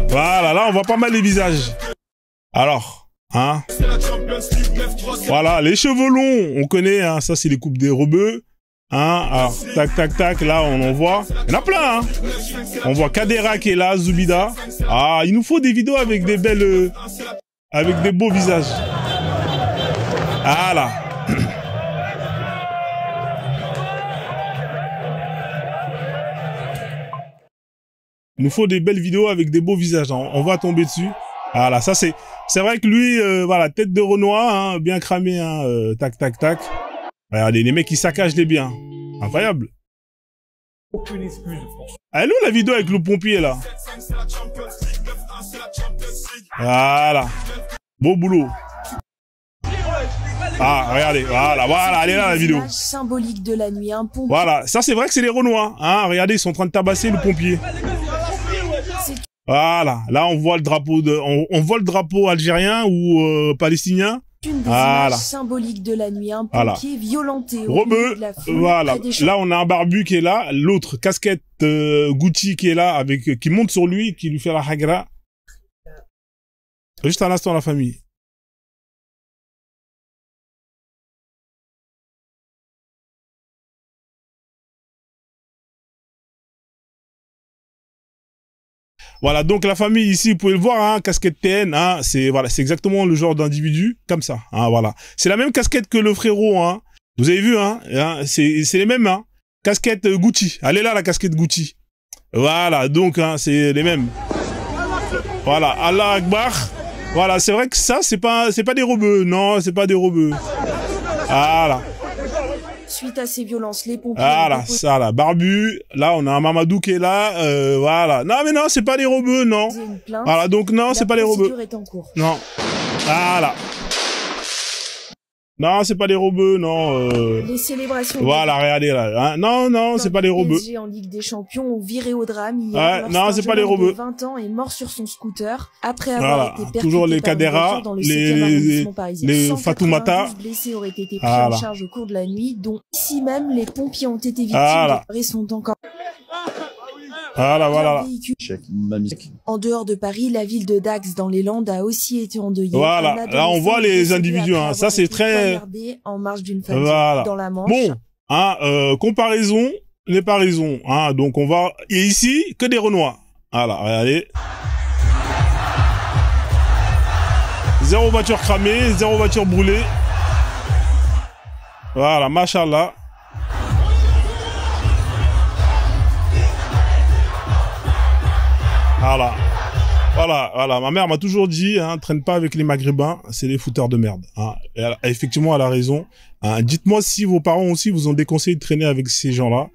S1: Voilà, là, on voit pas mal les visages. Alors, hein. Voilà, les cheveux longs, on connaît, hein, ça, c'est les coupes des rebeux. Hein, alors, tac, tac, tac, là, on en voit. Il y en a plein, hein. On voit Kadera qui est là, Zoubida. Ah, il nous faut des vidéos avec des belles... avec des beaux visages. Ah, là. Il nous faut des belles vidéos avec des beaux visages. On va tomber dessus. Voilà, ça, c'est vrai que lui, voilà, tête de Renoir, hein, bien cramé, hein, tac, tac, tac. Regardez, les mecs, ils saccagent les biens. Incroyable.
S10: Aucune excuse.
S1: Elle est où la vidéo avec le pompier, là? Voilà. Beau boulot. Ah, regardez. Voilà, elle est là, la vidéo.
S8: Symbolique de la nuit, un pompier.
S1: Voilà. Ça, c'est vrai que c'est les Renois. Hein, regardez, ils sont en train de tabasser le pompier. Voilà. Là, on voit le drapeau on voit le drapeau algérien ou palestinien.
S8: Une des images symboliques de la nuit, un pompier violenté au milieu de la foule.
S1: Voilà. Là, on a un barbu qui est là, l'autre casquette Gucci qui est là, qui monte sur lui, qui lui fait la hagra. Juste un instant, la famille. Voilà, donc la famille ici, vous pouvez le voir, hein, casquette TN, hein, c'est exactement le genre d'individu comme ça, hein, voilà. C'est la même casquette que le frérot, hein. Vous avez vu, hein, c'est les mêmes, hein. Casquette Gucci, elle est là la casquette Gucci. Voilà, donc hein, c'est les mêmes. Voilà, Allah Akbar. Voilà, c'est vrai que ça c'est pas des rebeux, non, c'est pas des rebeux. Voilà.
S8: Suite à ces violences, les pompiers...
S1: Voilà, ça là, barbu. Là, on a un Mamadou qui est là. Voilà. Non, mais non, c'est pas les rebeux, non. Voilà, donc non, c'est pas les rebeux. Non. Voilà. Non, c'est pas les rebeux, non.
S8: Les célébrations...
S1: Voilà, regardez là. Hein. Non, c'est pas les rebeux.
S8: En Ligue des Champions ont viré au drame hier.
S1: Ouais, non, c'est pas les rebeux.
S8: 20 ans est mort sur son scooter après avoir été percuté
S1: toujours les Kadera, les Fatoumata.
S8: Blessés auraient été pris en charge au cours de la nuit, dont ici même les pompiers ont été victimes et sont encore...
S1: Voilà.
S8: En dehors de Paris, la ville de Dax dans les Landes a aussi été endeuillée.
S1: Voilà, là on voit les individus, hein. Ça c'est très...
S8: En marge d'une famille dans la Manche.
S1: Bon, hein, comparaison n'est pas raison, hein. Donc on va... Et ici, que des Renois. Voilà, regardez. Zéro voiture cramée, zéro voiture brûlée. Voilà, machallah. Voilà. Ma mère m'a toujours dit, hein, traîne pas avec les Maghrébins, c'est des fouteurs de merde. Hein. Effectivement, elle a raison. Hein. Dites-moi si vos parents aussi vous ont déconseillé de traîner avec ces gens-là.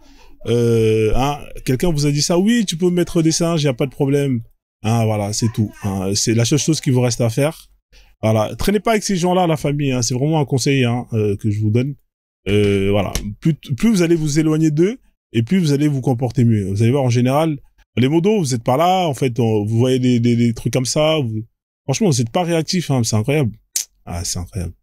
S1: Hein, quelqu'un vous a dit ça, oui, tu peux mettre des singes, y a pas de problème. Hein, voilà, c'est tout. Hein. C'est la seule chose qui vous reste à faire. Voilà, traînez pas avec ces gens-là, la famille. Hein. C'est vraiment un conseil hein, que je vous donne. Voilà, plus vous allez vous éloigner d'eux, et plus vous allez vous comporter mieux. Vous allez voir en général. Les modos, vous êtes pas là, en fait, vous voyez des trucs comme ça, franchement, vous êtes pas réactifs, hein, c'est incroyable. Ah, c'est incroyable.